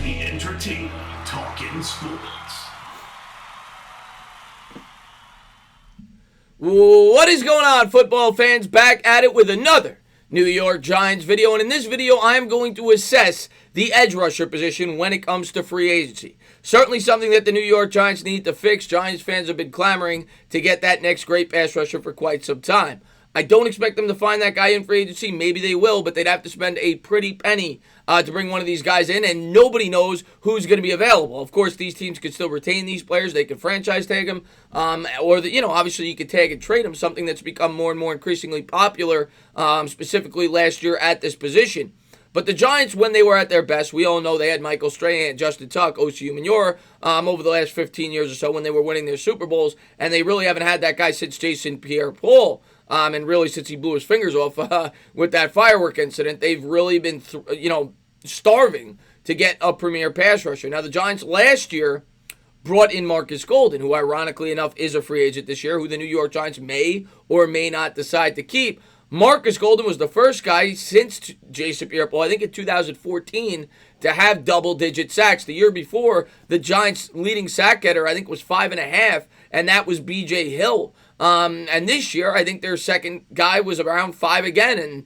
the entertaining Talkin' Sports. What is going on, football fans? Back at it with another New York Giants video. And in this video, I am going to assess the edge rusher position when it comes to free agency. Certainly something that the New York Giants need to fix. Giants fans have been clamoring to get that next great pass rusher for quite some time. I don't expect them to find that guy in free agency. Maybe they will, but they'd have to spend a pretty penny to bring one of these guys in, and nobody knows who's going to be available. Of course, these teams could still retain these players. They could franchise tag them, obviously you could tag and trade them, something that's become more and more increasingly popular, specifically last year at this position. But the Giants, when they were at their best, we all know they had Michael Strahan, Justin Tuck, Osi Umenyiora over the last 15 years or so when they were winning their Super Bowls, and they really haven't had that guy since Jason Pierre-Paul. And really, since he blew his fingers off with that firework incident, they've really been, starving to get a premier pass rusher. Now, the Giants last year brought in Marcus Golden, who ironically enough is a free agent this year, who the New York Giants may or may not decide to keep. Marcus Golden was the first guy since Jason Pierre-Paul, I think in 2014, to have double-digit sacks. The year before, the Giants' leading sack getter, I think, was 5.5, and that was B.J. Hill. And this year, I think their second guy was around 5 again, and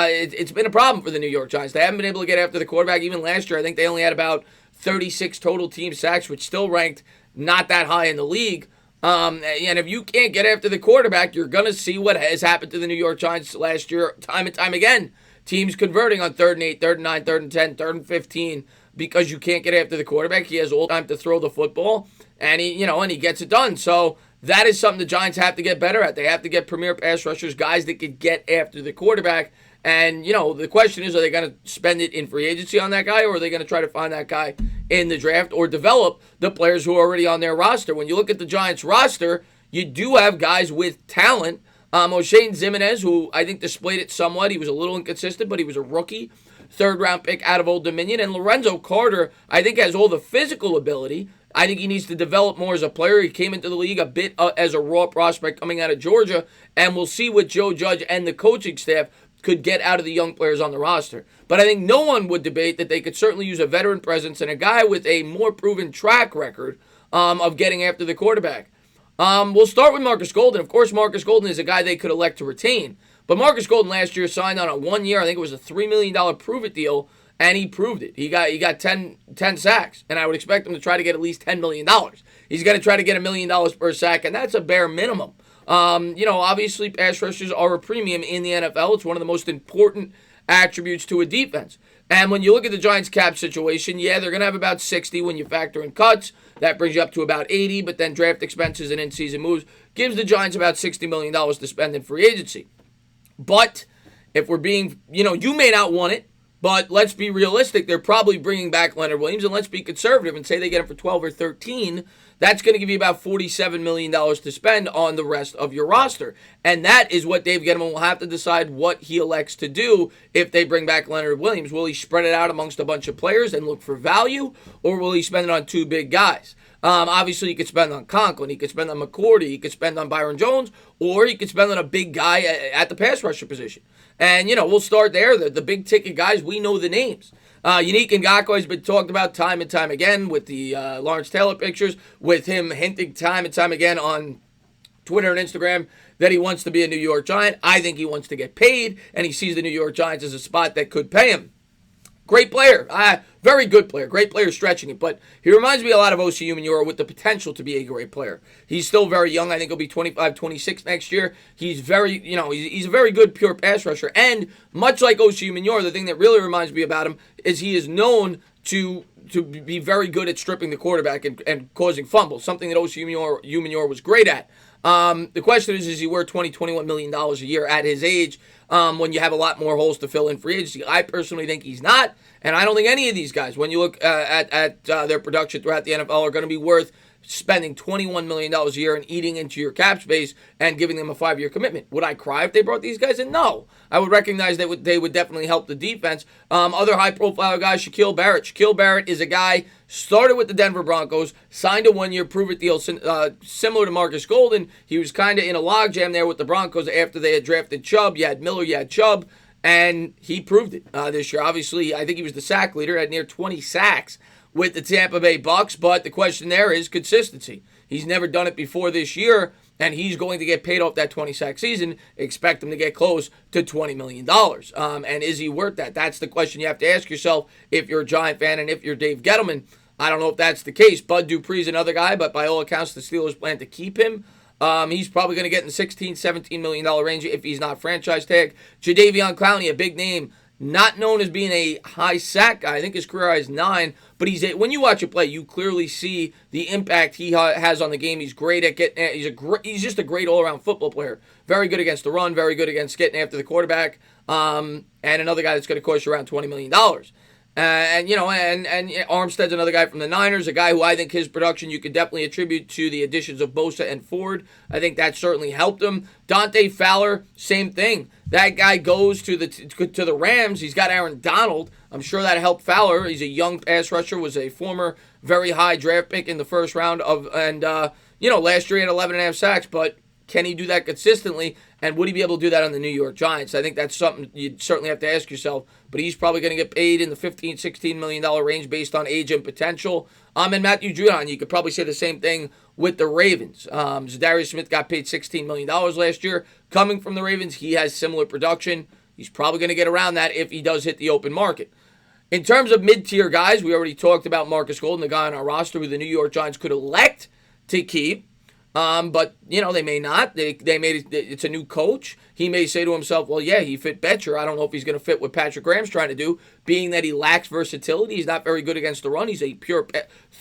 it's been a problem for the New York Giants. They haven't been able to get after the quarterback. Even last year, I think they only had about 36 total team sacks, which still ranked not that high in the league. And if you can't get after the quarterback, you're going to see what has happened to the New York Giants last year time and time again. Teams converting on 3rd and 8, 3rd and 9, 3rd and 10, 3rd and 15 because you can't get after the quarterback. He has all the time to throw the football, and he gets it done. So that is something the Giants have to get better at. They have to get premier pass rushers, guys that can get after the quarterback. And, the question is, are they going to spend it in free agency on that guy, or are they going to try to find that guy in the draft or develop the players who are already on their roster? When you look at the Giants roster, you do have guys with talent. Oshane Ximines, who I think displayed it somewhat. He was a little inconsistent, but he was a rookie. 3rd-round pick out of Old Dominion. And Lorenzo Carter, I think, has all the physical ability. I think he needs to develop more as a player. He came into the league a bit as a raw prospect coming out of Georgia, and we'll see what Joe Judge and the coaching staff could get out of the young players on the roster. But I think no one would debate that they could certainly use a veteran presence and a guy with a more proven track record of getting after the quarterback. We'll start with Marcus Golden. Of course, Marcus Golden is a guy they could elect to retain. But Marcus Golden last year signed on a 1 year, I think it was a $3 million prove-it deal, and he proved it. He got 10 sacks, and I would expect him to try to get at least $10 million. He's going to try to get $1 million per sack, and that's a bare minimum. Obviously pass rushers are a premium in the NFL. It's one of the most important attributes to a defense. And when you look at the Giants' cap situation, yeah, they're going to have about 60 when you factor in cuts. That brings you up to about 80, but then draft expenses and in-season moves gives the Giants about $60 million to spend in free agency. But if we're being, you may not want it, but let's be realistic. They're probably bringing back Leonard Williams, and let's be conservative and say they get him for 12 or 13. That's going to give you about $47 million to spend on the rest of your roster. And that is what Dave Gettleman will have to decide what he elects to do if they bring back Leonard Williams. Will he spread it out amongst a bunch of players and look for value, or will he spend it on 2 big guys? Obviously, he could spend on Conklin, he could spend on McCourty, he could spend on Byron Jones, or he could spend on a big guy at the pass rusher position. And, we'll start there. The big-ticket guys, we know the names. Yannick Ngakoue has been talked about time and time again with the Lawrence Taylor pictures, with him hinting time and time again on Twitter and Instagram that he wants to be a New York Giant. I think he wants to get paid, and he sees the New York Giants as a spot that could pay him. Great player. Very good player. Great player stretching it. But he reminds me a lot of Osi Umenyiora with the potential to be a great player. He's still very young. I think he'll be 25, 26 next year. He's very, he's a very good pure pass rusher. And much like Osi Umenyiora, the thing that really reminds me about him is he is known to be very good at stripping the quarterback and causing fumbles, something that Osi Umenyiora was great at. The question is he worth $20, $21 million a year at his age when you have a lot more holes to fill in free agency? I personally think he's not, and I don't think any of these guys, when you look at their production throughout the NFL, are going to be worth spending $21 million a year and eating into your cap space and giving them a 5-year commitment. Would I cry if they brought these guys in? No. I would recognize that they would definitely help the defense. Other high-profile guys, Shaquille Barrett. Shaquille Barrett is a guy, started with the Denver Broncos, signed a 1-year prove-it deal similar to Marcus Golden. He was kind of in a logjam there with the Broncos after they had drafted Chubb. You had Miller, you had Chubb, and he proved it this year. Obviously, I think he was the sack leader, had near 20 sacks with the Tampa Bay Bucks, but the question there is consistency. He's never done it before this year, and he's going to get paid off that 20-sack season. Expect him to get close to $20 million. And is he worth that? That's the question you have to ask yourself if you're a Giant fan and if you're Dave Gettleman. I don't know if that's the case. Bud Dupree's another guy, but by all accounts, the Steelers plan to keep him. He's probably going to get in the $16, $17 million range if he's not franchise tag. Jadeveon Clowney, a big name, not known as being a high sack guy. I think his career high is 9, but when you watch him play, you clearly see the impact he has on the game. He's great at getting. He's just a great all-around football player. Very good against the run. Very good against getting after the quarterback. And another guy that's going to cost you around $20 million. And Armstead's another guy from the Niners, a guy who I think his production you could definitely attribute to the additions of Bosa and Ford. I think that certainly helped him. Dante Fowler, same thing. That guy goes to the Rams. He's got Aaron Donald. I'm sure that helped Fowler. He's a young pass rusher, was a former very high draft pick in the first round last year he had 11.5 sacks, but can he do that consistently? And would he be able to do that on the New York Giants? I think that's something you'd certainly have to ask yourself. But he's probably going to get paid in the $15, $16 million range based on age and potential. And Matthew Judon, you could probably say the same thing with the Ravens. Zadarius Smith got paid $16 million last year. Coming from the Ravens, he has similar production. He's probably going to get around that if he does hit the open market. In terms of mid-tier guys, we already talked about Marcus Golden, the guy on our roster who the New York Giants could elect to keep. But, they may not. It's a new coach. He may say to himself, well, yeah, he fit Betcher. I don't know if he's going to fit what Patrick Graham's trying to do, being that he lacks versatility. He's not very good against the run. He's a pure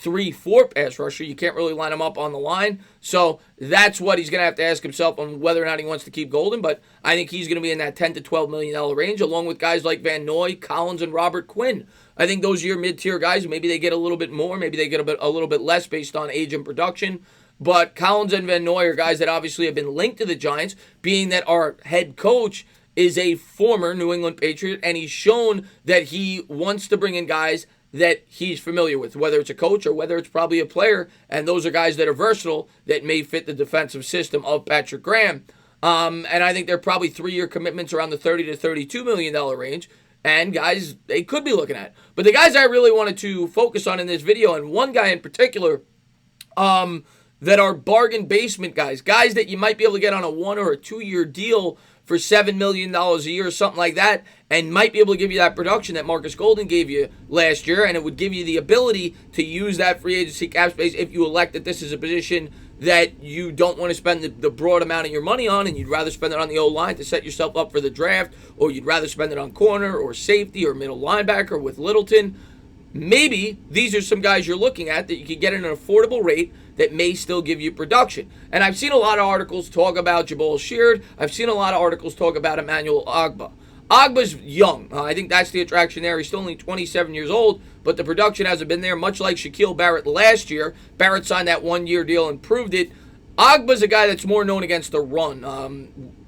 3-4 pass rusher. You can't really line him up on the line. So that's what he's going to have to ask himself on whether or not he wants to keep Golden. But I think he's going to be in that $10 to $12 million range, along with guys like Van Noy, Collins, and Robert Quinn. I think those are your mid-tier guys. Maybe they get a little bit more. Maybe they get a little bit less based on age and production. But Collins and Van Noy are guys that obviously have been linked to the Giants, being that our head coach is a former New England Patriot, and he's shown that he wants to bring in guys that he's familiar with, whether it's a coach or whether it's probably a player, and those are guys that are versatile that may fit the defensive system of Patrick Graham. And I think they're probably 3-year commitments around the $30 to $32 million range, and guys they could be looking at. But the guys I really wanted to focus on in this video, and one guy in particular, that are bargain basement guys that you might be able to get on a 1 or a 2-year deal for $7 million a year or something like that, and might be able to give you that production that Marcus Golden gave you last year, and it would give you the ability to use that free agency cap space if you elect that this is a position that you don't want to spend the broad amount of your money on, and you'd rather spend it on the O-line to set yourself up for the draft, or you'd rather spend it on corner or safety or middle linebacker with Littleton. Maybe these are some guys you're looking at that you could get at an affordable rate that may still give you production. And I've seen a lot of articles talk about Jabal Sheard. I've seen a lot of articles talk about Emmanuel Ogbah. Ogbah's young. I think that's the attraction there. He's still only 27 years old, but the production hasn't been there, much like Shaquille Barrett last year. Barrett signed that 1-year deal and proved it. Ogbah's a guy that's more known against the run.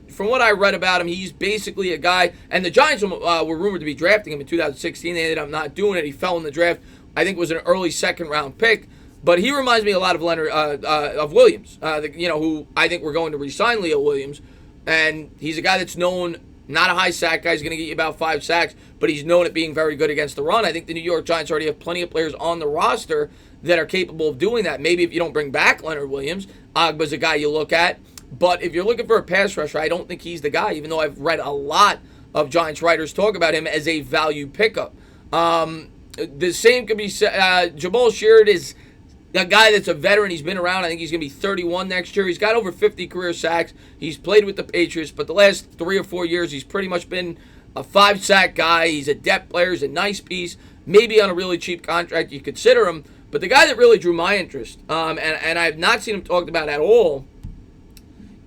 From what I read about him, he's basically a guy, and the Giants were rumored to be drafting him in 2016. They ended up not doing it. He fell in the draft. I think it was an early second-round pick. But he reminds me a lot of of Williams, who I think we're going to re-sign Leo Williams. And he's a guy that's known, not a high sack guy. He's going to get you about 5 sacks, but he's known at being very good against the run. I think the New York Giants already have plenty of players on the roster that are capable of doing that. Maybe if you don't bring back Leonard Williams, Ogbah's a guy you look at. But if you're looking for a pass rusher, I don't think he's the guy, even though I've read a lot of Giants writers talk about him as a value pickup. The same could be said. Jabal Sheard is a guy that's a veteran. He's been around. I think he's going to be 31 next year. He's got over 50 career sacks. He's played with the Patriots, but the last 3 or 4 years, he's pretty much been a 5-sack guy. He's a depth player. He's a nice piece. Maybe on a really cheap contract, you consider him. But the guy that really drew my interest, and I've not seen him talked about at all,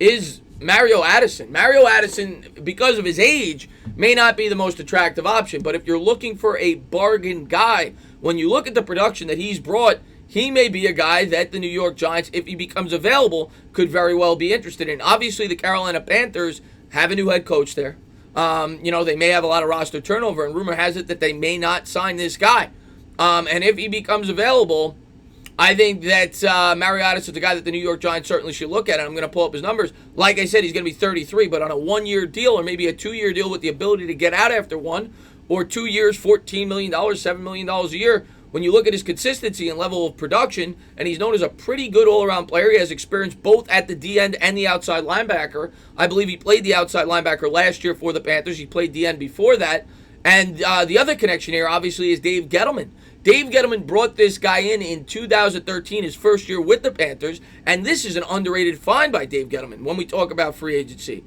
is Mario Addison. Mario Addison, because of his age, may not be the most attractive option. But if you're looking for a bargain guy, when you look at the production that he's brought, he may be a guy that the New York Giants, if he becomes available, could very well be interested in. Obviously, the Carolina Panthers have a new head coach there. They may have a lot of roster turnover, and rumor has it that they may not sign this guy. And if he becomes available, I think that Mario Addison is the guy that the New York Giants certainly should look at, and I'm going to pull up his numbers. Like I said, he's going to be 33, but on a 1-year deal or maybe a 2-year deal with the ability to get out after 1, or 2 years, $14 million, $7 million a year, when you look at his consistency and level of production, and he's known as a pretty good all-around player. He has experience both at the D-end and the outside linebacker. I believe he played the outside linebacker last year for the Panthers. He played D-end before that. And the other connection here, obviously, is Dave Gettleman. Dave Gettleman brought this guy in 2013, his first year with the Panthers, and this is an underrated find by Dave Gettleman when we talk about free agency.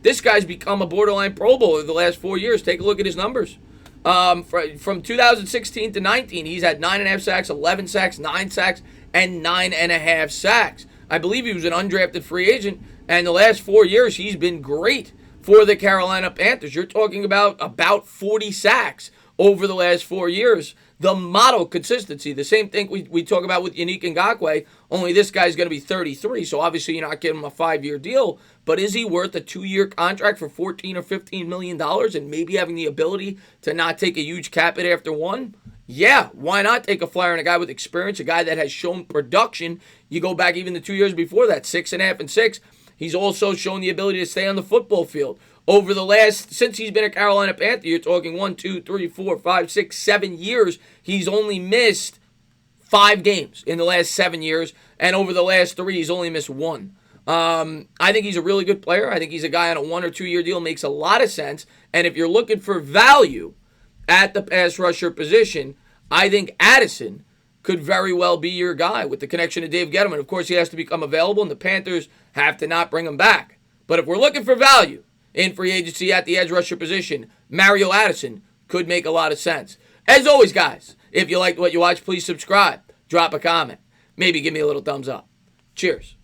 This guy's become a borderline Pro Bowler the last 4 years. Take a look at his numbers. From 2016 to 19, he's had 9.5 sacks, 11 sacks, 9 sacks, and 9.5 sacks. I believe he was an undrafted free agent, and the last 4 years he's been great for the Carolina Panthers. You're talking about 40 sacks over the last 4 years. The model consistency, the same thing we talk about with Yannick Ngakoue, only this guy's going to be 33, so obviously you're not giving him a 5-year deal, but is he worth a 2-year contract for $14 or $15 million and maybe having the ability to not take a huge cap hit after one? Yeah, why not take a flyer on a guy with experience, a guy that has shown production? You go back even the 2 years before that, 6.5 and 6. He's also shown the ability to stay on the football field. Over the last, since he's been a Carolina Panther, you're talking 1, 2, 3, 4, 5, 6, 7 years. He's only missed 5 games in the last 7 years, and over the last 3, he's only missed 1. I think he's a really good player. I think he's a guy on a 1 or 2 year deal. Makes a lot of sense. And if you're looking for value at the pass rusher position, I think Addison could very well be your guy with the connection to Dave Gettleman. Of course, he has to become available, and the Panthers have to not bring him back. But if we're looking for value in free agency at the edge rusher position, Mario Addison could make a lot of sense. As always, guys, if you liked what you watched, please subscribe, drop a comment, maybe give me a little thumbs up. Cheers.